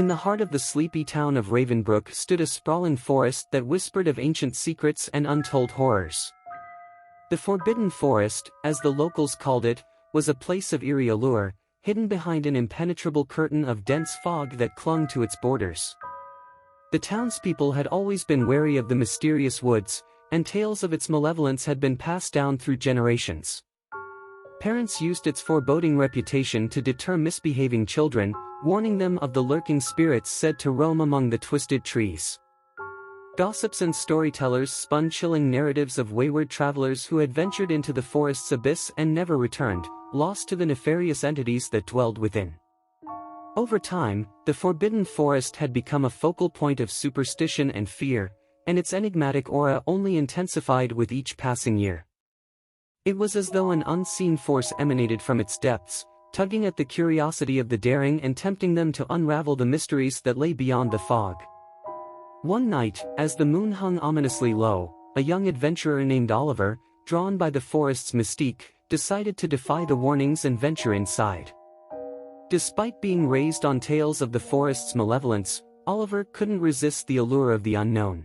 In the heart of the sleepy town of Ravenbrook stood a sprawling forest that whispered of ancient secrets and untold horrors. The Forbidden Forest, as the locals called it, was a place of eerie allure, hidden behind an impenetrable curtain of dense fog that clung to its borders. The townspeople had always been wary of the mysterious woods, and tales of its malevolence had been passed down through generations. Parents used its foreboding reputation to deter misbehaving children, warning them of the lurking spirits said to roam among the twisted trees. Gossips and storytellers spun chilling narratives of wayward travelers who had ventured into the forest's abyss and never returned, lost to the nefarious entities that dwelled within. Over time, the Forbidden Forest had become a focal point of superstition and fear, and its enigmatic aura only intensified with each passing year. It was as though an unseen force emanated from its depths, tugging at the curiosity of the daring and tempting them to unravel the mysteries that lay beyond the fog. One night, as the moon hung ominously low, a young adventurer named Oliver, drawn by the forest's mystique, decided to defy the warnings and venture inside. Despite being raised on tales of the forest's malevolence, Oliver couldn't resist the allure of the unknown.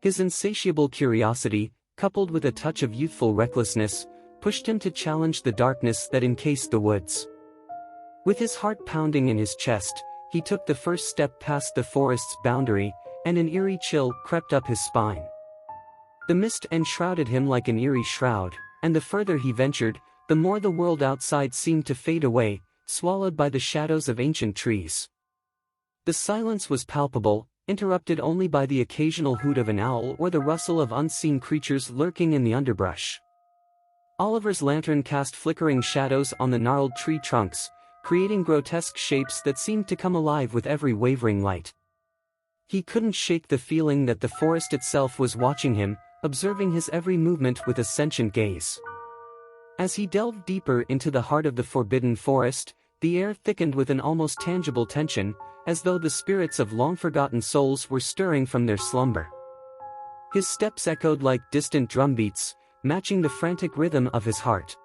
His insatiable curiosity, coupled with a touch of youthful recklessness, pushed him to challenge the darkness that encased the woods. With his heart pounding in his chest, he took the first step past the forest's boundary, and an eerie chill crept up his spine. The mist enshrouded him like an eerie shroud, and the further he ventured, the more the world outside seemed to fade away, swallowed by the shadows of ancient trees. The silence was palpable, interrupted only by the occasional hoot of an owl or the rustle of unseen creatures lurking in the underbrush. Oliver's lantern cast flickering shadows on the gnarled tree trunks, creating grotesque shapes that seemed to come alive with every wavering light. He couldn't shake the feeling that the forest itself was watching him, observing his every movement with a sentient gaze. As he delved deeper into the heart of the Forbidden Forest, the air thickened with an almost tangible tension, as though the spirits of long-forgotten souls were stirring from their slumber. His steps echoed like distant drumbeats, matching the frantic rhythm of his heart.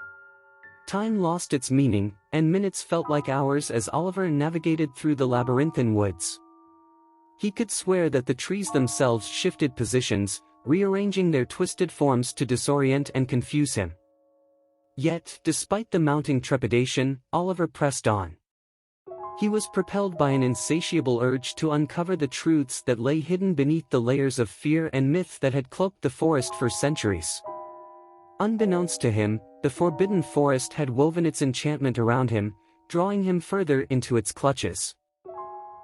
Time lost its meaning, and minutes felt like hours as Oliver navigated through the labyrinthine woods. He could swear that the trees themselves shifted positions, rearranging their twisted forms to disorient and confuse him. Yet, despite the mounting trepidation, Oliver pressed on. He was propelled by an insatiable urge to uncover the truths that lay hidden beneath the layers of fear and myth that had cloaked the forest for centuries. Unbeknownst to him, the Forbidden Forest had woven its enchantment around him, drawing him further into its clutches.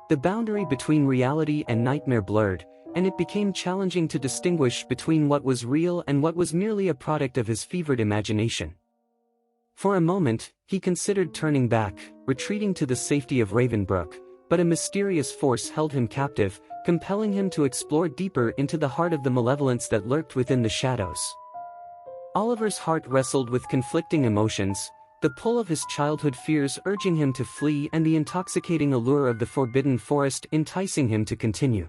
The boundary between reality and nightmare blurred, and it became challenging to distinguish between what was real and what was merely a product of his fevered imagination. For a moment, he considered turning back, retreating to the safety of Ravenbrook, but a mysterious force held him captive, compelling him to explore deeper into the heart of the malevolence that lurked within the shadows. Oliver's heart wrestled with conflicting emotions, the pull of his childhood fears urging him to flee and the intoxicating allure of the Forbidden Forest enticing him to continue.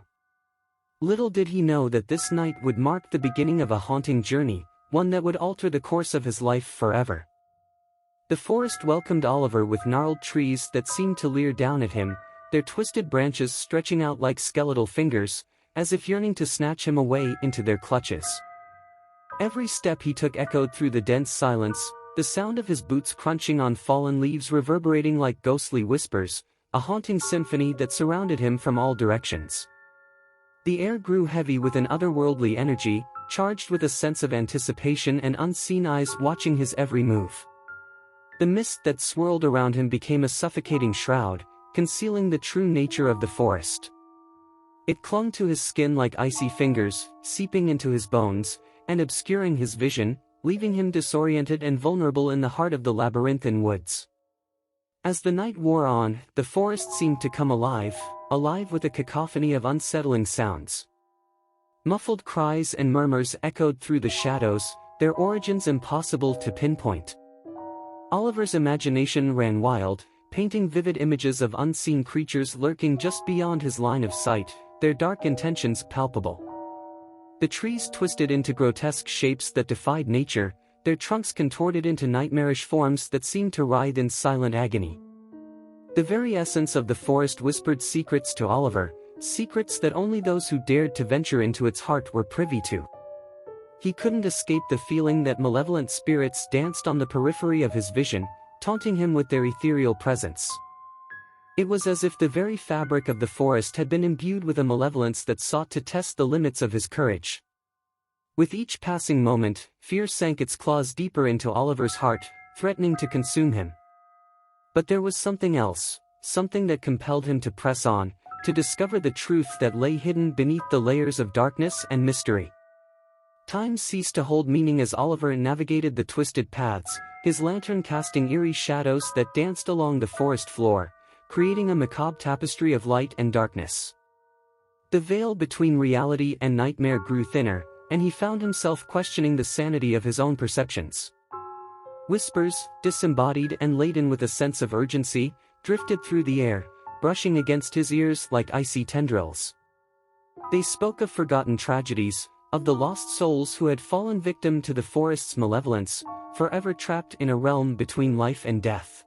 Little did he know that this night would mark the beginning of a haunting journey, one that would alter the course of his life forever. The forest welcomed Oliver with gnarled trees that seemed to leer down at him, their twisted branches stretching out like skeletal fingers, as if yearning to snatch him away into their clutches. Every step he took echoed through the dense silence, the sound of his boots crunching on fallen leaves reverberating like ghostly whispers, a haunting symphony that surrounded him from all directions. The air grew heavy with an otherworldly energy, charged with a sense of anticipation and unseen eyes watching his every move. The mist that swirled around him became a suffocating shroud, concealing the true nature of the forest. It clung to his skin like icy fingers, seeping into his bones, and obscuring his vision, leaving him disoriented and vulnerable in the heart of the labyrinthine woods. As the night wore on, the forest seemed to come alive with a cacophony of unsettling sounds. Muffled cries and murmurs echoed through the shadows, their origins impossible to pinpoint. Oliver's imagination ran wild, painting vivid images of unseen creatures lurking just beyond his line of sight, their dark intentions palpable. The trees twisted into grotesque shapes that defied nature, their trunks contorted into nightmarish forms that seemed to writhe in silent agony. The very essence of the forest whispered secrets to Oliver, secrets that only those who dared to venture into its heart were privy to. He couldn't escape the feeling that malevolent spirits danced on the periphery of his vision, taunting him with their ethereal presence. It was as if the very fabric of the forest had been imbued with a malevolence that sought to test the limits of his courage. With each passing moment, fear sank its claws deeper into Oliver's heart, threatening to consume him. But there was something else, something that compelled him to press on, to discover the truth that lay hidden beneath the layers of darkness and mystery. Time ceased to hold meaning as Oliver navigated the twisted paths, his lantern casting eerie shadows that danced along the forest floor, creating a macabre tapestry of light and darkness. The veil between reality and nightmare grew thinner, and he found himself questioning the sanity of his own perceptions. Whispers, disembodied and laden with a sense of urgency, drifted through the air, brushing against his ears like icy tendrils. They spoke of forgotten tragedies, of the lost souls who had fallen victim to the forest's malevolence, forever trapped in a realm between life and death.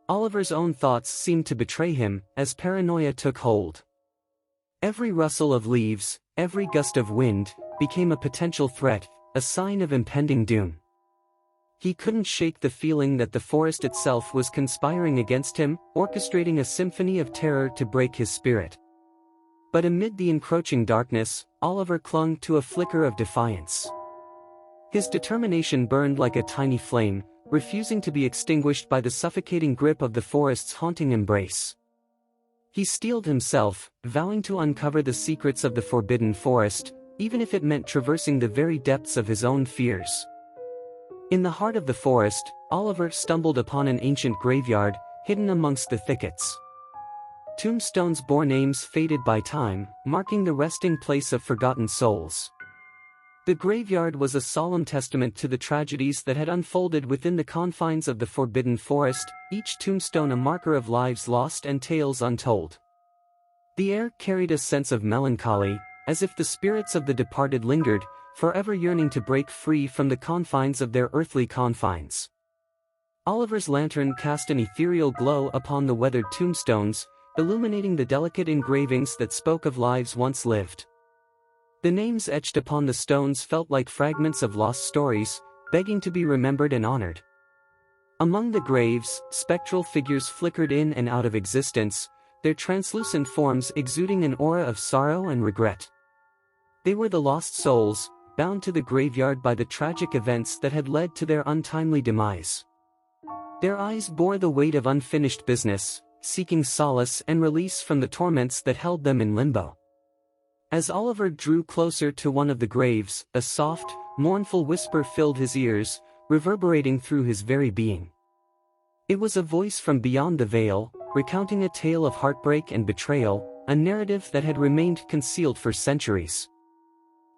Oliver's own thoughts seemed to betray him, as paranoia took hold. Every rustle of leaves, every gust of wind, became a potential threat, a sign of impending doom. He couldn't shake the feeling that the forest itself was conspiring against him, orchestrating a symphony of terror to break his spirit. But amid the encroaching darkness, Oliver clung to a flicker of defiance. His determination burned like a tiny flame, refusing to be extinguished by the suffocating grip of the forest's haunting embrace. He steeled himself, vowing to uncover the secrets of the forbidden forest, even if it meant traversing the very depths of his own fears. In the heart of the forest, Oliver stumbled upon an ancient graveyard, hidden amongst the thickets. Tombstones bore names faded by time, marking the resting place of forgotten souls. The graveyard was a solemn testament to the tragedies that had unfolded within the confines of the forbidden forest, each tombstone a marker of lives lost and tales untold. The air carried a sense of melancholy, as if the spirits of the departed lingered, forever yearning to break free from the confines of their earthly confines. Oliver's lantern cast an ethereal glow upon the weathered tombstones, illuminating the delicate engravings that spoke of lives once lived. The names etched upon the stones felt like fragments of lost stories, begging to be remembered and honored. Among the graves, spectral figures flickered in and out of existence, their translucent forms exuding an aura of sorrow and regret. They were the lost souls, bound to the graveyard by the tragic events that had led to their untimely demise. Their eyes bore the weight of unfinished business, seeking solace and release from the torments that held them in limbo. As Oliver drew closer to one of the graves, a soft, mournful whisper filled his ears, reverberating through his very being. It was a voice from beyond the veil, recounting a tale of heartbreak and betrayal, a narrative that had remained concealed for centuries.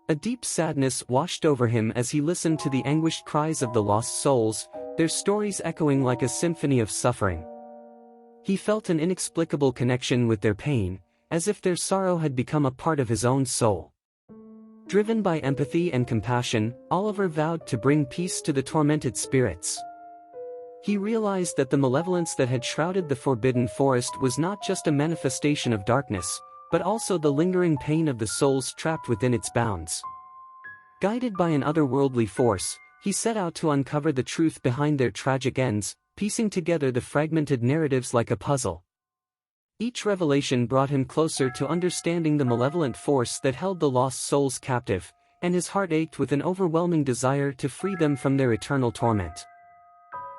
A deep sadness washed over him as he listened to the anguished cries of the lost souls, their stories echoing like a symphony of suffering. He felt an inexplicable connection with their pain, as if their sorrow had become a part of his own soul. Driven by empathy and compassion, Oliver vowed to bring peace to the tormented spirits. He realized that the malevolence that had shrouded the forbidden forest was not just a manifestation of darkness, but also the lingering pain of the souls trapped within its bounds. Guided by an otherworldly force, he set out to uncover the truth behind their tragic ends, piecing together the fragmented narratives like a puzzle. Each revelation brought him closer to understanding the malevolent force that held the lost souls captive, and his heart ached with an overwhelming desire to free them from their eternal torment.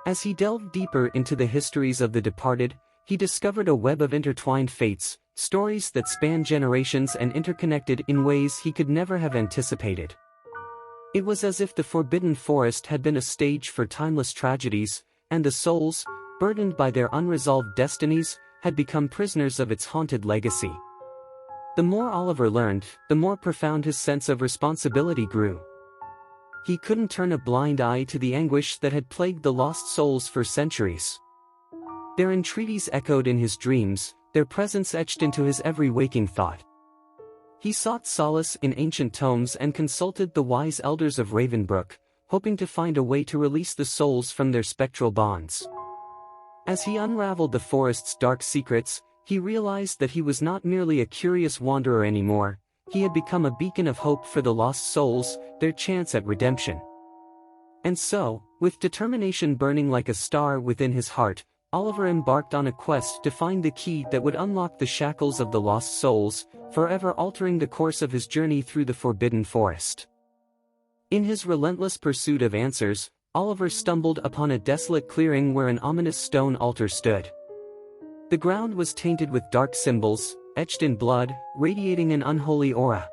As he delved deeper into the histories of the departed, he discovered a web of intertwined fates, stories that span generations and interconnected in ways he could never have anticipated. It was as if the forbidden forest had been a stage for timeless tragedies, and the souls, burdened by their unresolved destinies, had become prisoners of its haunted legacy. The more Oliver learned, the more profound his sense of responsibility grew. He couldn't turn a blind eye to the anguish that had plagued the lost souls for centuries. Their entreaties echoed in his dreams, their presence etched into his every waking thought. He sought solace in ancient tomes and consulted the wise elders of Ravenbrook, hoping to find a way to release the souls from their spectral bonds. As he unraveled the forest's dark secrets, he realized that he was not merely a curious wanderer anymore, he had become a beacon of hope for the lost souls, their chance at redemption. And so, with determination burning like a star within his heart, Oliver embarked on a quest to find the key that would unlock the shackles of the lost souls, forever altering the course of his journey through the Forbidden Forest. In his relentless pursuit of answers, Oliver stumbled upon a desolate clearing where an ominous stone altar stood. The ground was tainted with dark symbols, etched in blood, radiating an unholy aura.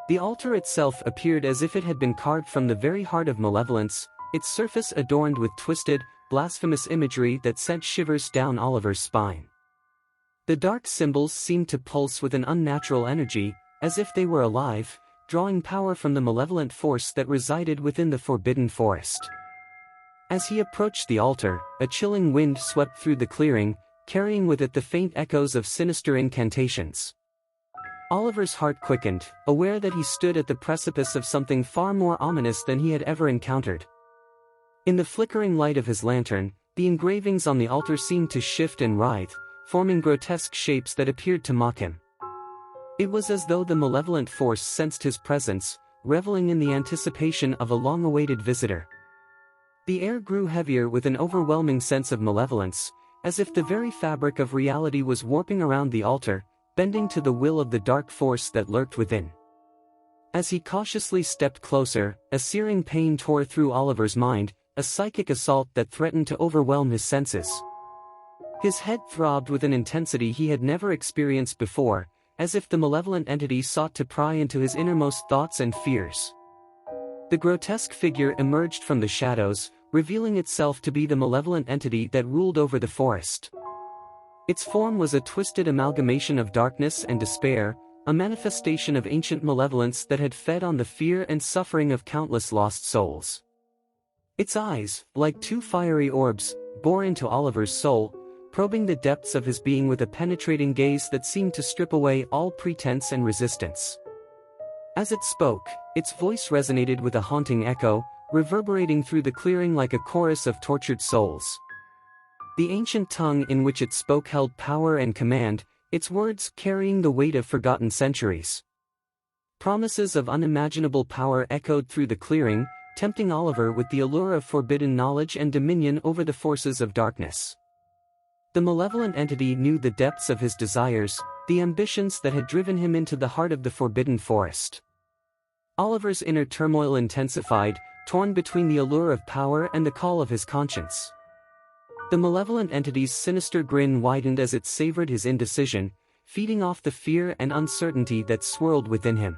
The altar itself appeared as if it had been carved from the very heart of malevolence, its surface adorned with twisted, blasphemous imagery that sent shivers down Oliver's spine. The dark symbols seemed to pulse with an unnatural energy, as if they were alive, drawing power from the malevolent force that resided within the Forbidden Forest. As he approached the altar, a chilling wind swept through the clearing, carrying with it the faint echoes of sinister incantations. Oliver's heart quickened, aware that he stood at the precipice of something far more ominous than he had ever encountered. In the flickering light of his lantern, the engravings on the altar seemed to shift and writhe, forming grotesque shapes that appeared to mock him. It was as though the malevolent force sensed his presence, reveling in the anticipation of a long-awaited visitor. The air grew heavier with an overwhelming sense of malevolence, as if the very fabric of reality was warping around the altar, bending to the will of the dark force that lurked within. As he cautiously stepped closer, a searing pain tore through Oliver's mind, a psychic assault that threatened to overwhelm his senses. His head throbbed with an intensity he had never experienced before, as if the malevolent entity sought to pry into his innermost thoughts and fears. The grotesque figure emerged from the shadows, revealing itself to be the malevolent entity that ruled over the forest. Its form was a twisted amalgamation of darkness and despair, a manifestation of ancient malevolence that had fed on the fear and suffering of countless lost souls. Its eyes, like two fiery orbs, bore into Oliver's soul, probing the depths of his being with a penetrating gaze that seemed to strip away all pretense and resistance. As it spoke, its voice resonated with a haunting echo, reverberating through the clearing like a chorus of tortured souls. The ancient tongue in which it spoke held power and command, its words carrying the weight of forgotten centuries. Promises of unimaginable power echoed through the clearing, tempting Oliver with the allure of forbidden knowledge and dominion over the forces of darkness. The malevolent entity knew the depths of his desires, the ambitions that had driven him into the heart of the Forbidden Forest. Oliver's inner turmoil intensified, torn between the allure of power and the call of his conscience. The malevolent entity's sinister grin widened as it savored his indecision, feeding off the fear and uncertainty that swirled within him.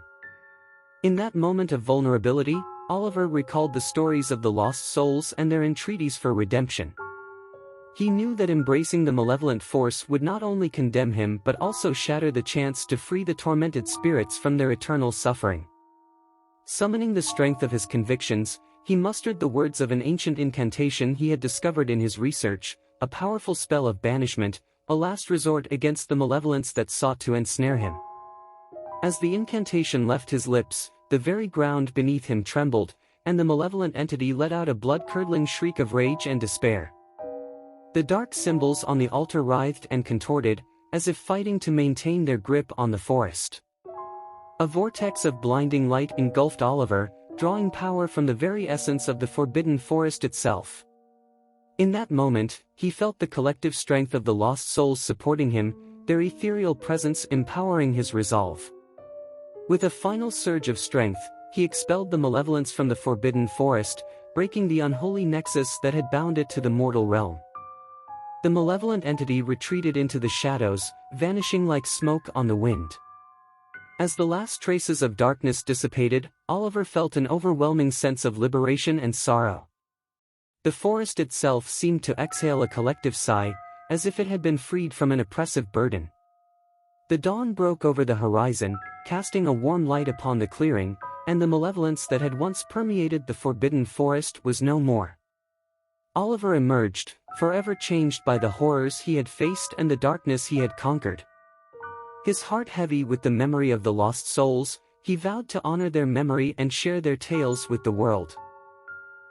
In that moment of vulnerability, Oliver recalled the stories of the lost souls and their entreaties for redemption. He knew that embracing the malevolent force would not only condemn him but also shatter the chance to free the tormented spirits from their eternal suffering. Summoning the strength of his convictions, he mustered the words of an ancient incantation he had discovered in his research, a powerful spell of banishment, a last resort against the malevolence that sought to ensnare him. As the incantation left his lips, the very ground beneath him trembled, and the malevolent entity let out a blood-curdling shriek of rage and despair. The dark symbols on the altar writhed and contorted, as if fighting to maintain their grip on the forest. A vortex of blinding light engulfed Oliver, drawing power from the very essence of the Forbidden Forest itself. In that moment, he felt the collective strength of the lost souls supporting him, their ethereal presence empowering his resolve. With a final surge of strength, he expelled the malevolence from the Forbidden Forest, breaking the unholy nexus that had bound it to the mortal realm. The malevolent entity retreated into the shadows, vanishing like smoke on the wind. As the last traces of darkness dissipated, Oliver felt an overwhelming sense of liberation and sorrow. The forest itself seemed to exhale a collective sigh, as if it had been freed from an oppressive burden. The dawn broke over the horizon, casting a warm light upon the clearing, and the malevolence that had once permeated the Forbidden Forest was no more. Oliver emerged, forever changed by the horrors he had faced and the darkness he had conquered. His heart heavy with the memory of the lost souls, he vowed to honor their memory and share their tales with the world.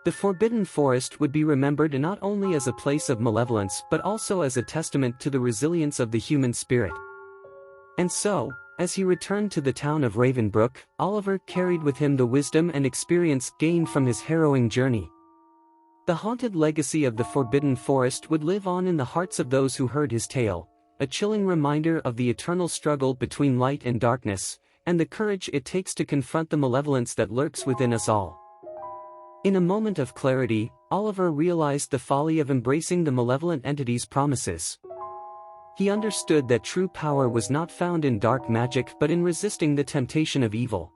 The Forbidden Forest would be remembered not only as a place of malevolence but also as a testament to the resilience of the human spirit. And so, as he returned to the town of Ravenbrook, Oliver carried with him the wisdom and experience gained from his harrowing journey. The haunted legacy of the Forbidden Forest would live on in the hearts of those who heard his tale, a chilling reminder of the eternal struggle between light and darkness, and the courage it takes to confront the malevolence that lurks within us all. In a moment of clarity, Oliver realized the folly of embracing the malevolent entity's promises. He understood that true power was not found in dark magic but in resisting the temptation of evil.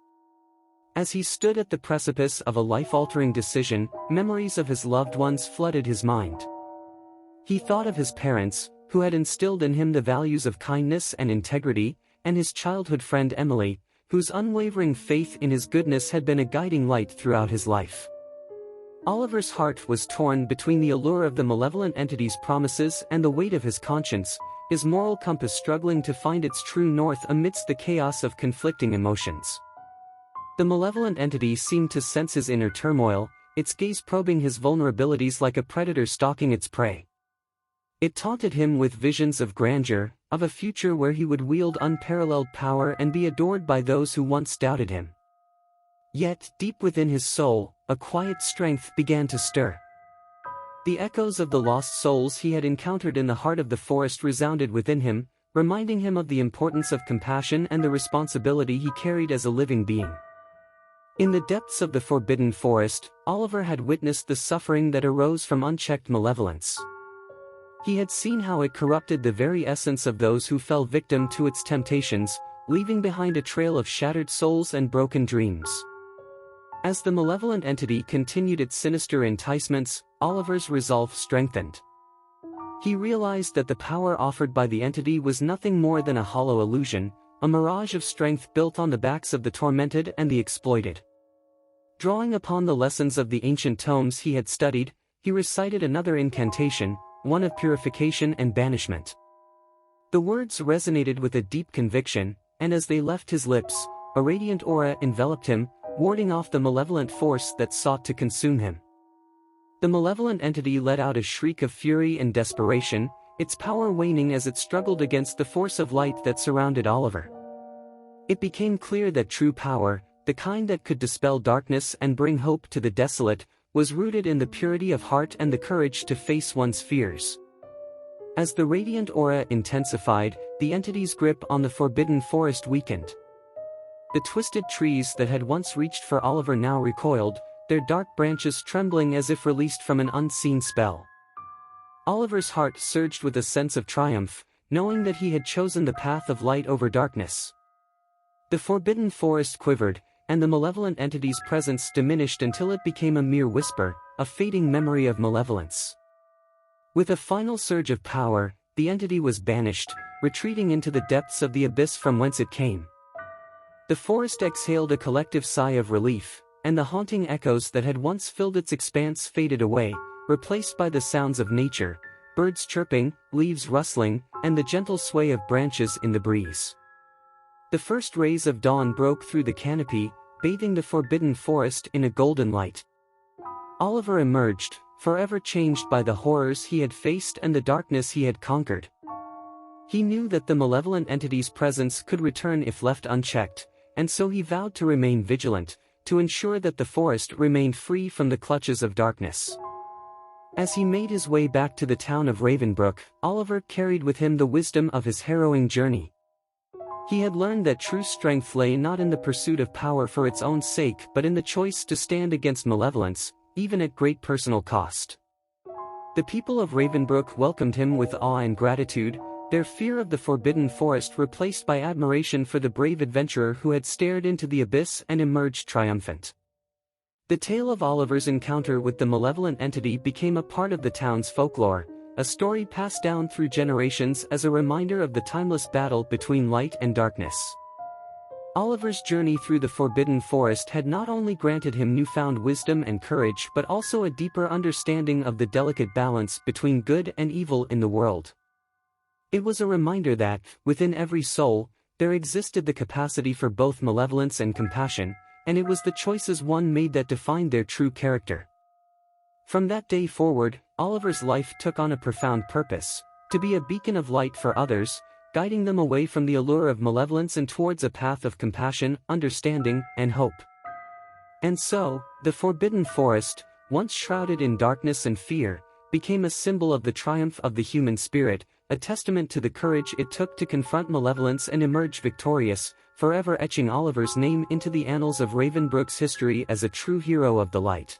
As he stood at the precipice of a life-altering decision, memories of his loved ones flooded his mind. He thought of his parents, who had instilled in him the values of kindness and integrity, and his childhood friend Emily, whose unwavering faith in his goodness had been a guiding light throughout his life. Oliver's heart was torn between the allure of the malevolent entity's promises and the weight of his conscience, his moral compass struggling to find its true north amidst the chaos of conflicting emotions. The malevolent entity seemed to sense his inner turmoil, its gaze probing his vulnerabilities like a predator stalking its prey. It taunted him with visions of grandeur, of a future where he would wield unparalleled power and be adored by those who once doubted him. Yet, deep within his soul, a quiet strength began to stir. The echoes of the lost souls he had encountered in the heart of the forest resounded within him, reminding him of the importance of compassion and the responsibility he carried as a living being. In the depths of the Forbidden Forest, Oliver had witnessed the suffering that arose from unchecked malevolence. He had seen how it corrupted the very essence of those who fell victim to its temptations, leaving behind a trail of shattered souls and broken dreams. As the malevolent entity continued its sinister enticements, Oliver's resolve strengthened. He realized that the power offered by the entity was nothing more than a hollow illusion, a mirage of strength built on the backs of the tormented and the exploited. Drawing upon the lessons of the ancient tomes he had studied, he recited another incantation, one of purification and banishment. The words resonated with a deep conviction, and as they left his lips, a radiant aura enveloped him, warding off the malevolent force that sought to consume him. The malevolent entity let out a shriek of fury and desperation, its power waning as it struggled against the force of light that surrounded Oliver. It became clear that true power, the kind that could dispel darkness and bring hope to the desolate, was rooted in the purity of heart and the courage to face one's fears. As the radiant aura intensified, the entity's grip on the Forbidden Forest weakened. The twisted trees that had once reached for Oliver now recoiled, their dark branches trembling as if released from an unseen spell. Oliver's heart surged with a sense of triumph, knowing that he had chosen the path of light over darkness. The Forbidden Forest quivered, and the malevolent entity's presence diminished until it became a mere whisper, a fading memory of malevolence. With a final surge of power, the entity was banished, retreating into the depths of the abyss from whence it came. The forest exhaled a collective sigh of relief, and the haunting echoes that had once filled its expanse faded away, replaced by the sounds of nature, birds chirping, leaves rustling, and the gentle sway of branches in the breeze. The first rays of dawn broke through the canopy, bathing the Forbidden Forest in a golden light. Oliver emerged, forever changed by the horrors he had faced and the darkness he had conquered. He knew that the malevolent entity's presence could return if left unchecked, and so he vowed to remain vigilant, to ensure that the forest remained free from the clutches of darkness. As he made his way back to the town of Ravenbrook, Oliver carried with him the wisdom of his harrowing journey. He had learned that true strength lay not in the pursuit of power for its own sake but in the choice to stand against malevolence, even at great personal cost. The people of Ravenbrook welcomed him with awe and gratitude, their fear of the Forbidden Forest replaced by admiration for the brave adventurer who had stared into the abyss and emerged triumphant. The tale of Oliver's encounter with the malevolent entity became a part of the town's folklore, a story passed down through generations as a reminder of the timeless battle between light and darkness. Oliver's journey through the Forbidden Forest had not only granted him newfound wisdom and courage but also a deeper understanding of the delicate balance between good and evil in the world. It was a reminder that, within every soul, there existed the capacity for both malevolence and compassion, and it was the choices one made that defined their true character. From that day forward, Oliver's life took on a profound purpose: to be a beacon of light for others, guiding them away from the allure of malevolence and towards a path of compassion, understanding, and hope. And so, the Forbidden Forest, once shrouded in darkness and fear, became a symbol of the triumph of the human spirit, a testament to the courage it took to confront malevolence and emerge victorious, forever etching Oliver's name into the annals of Ravenbrook's history as a true hero of the light.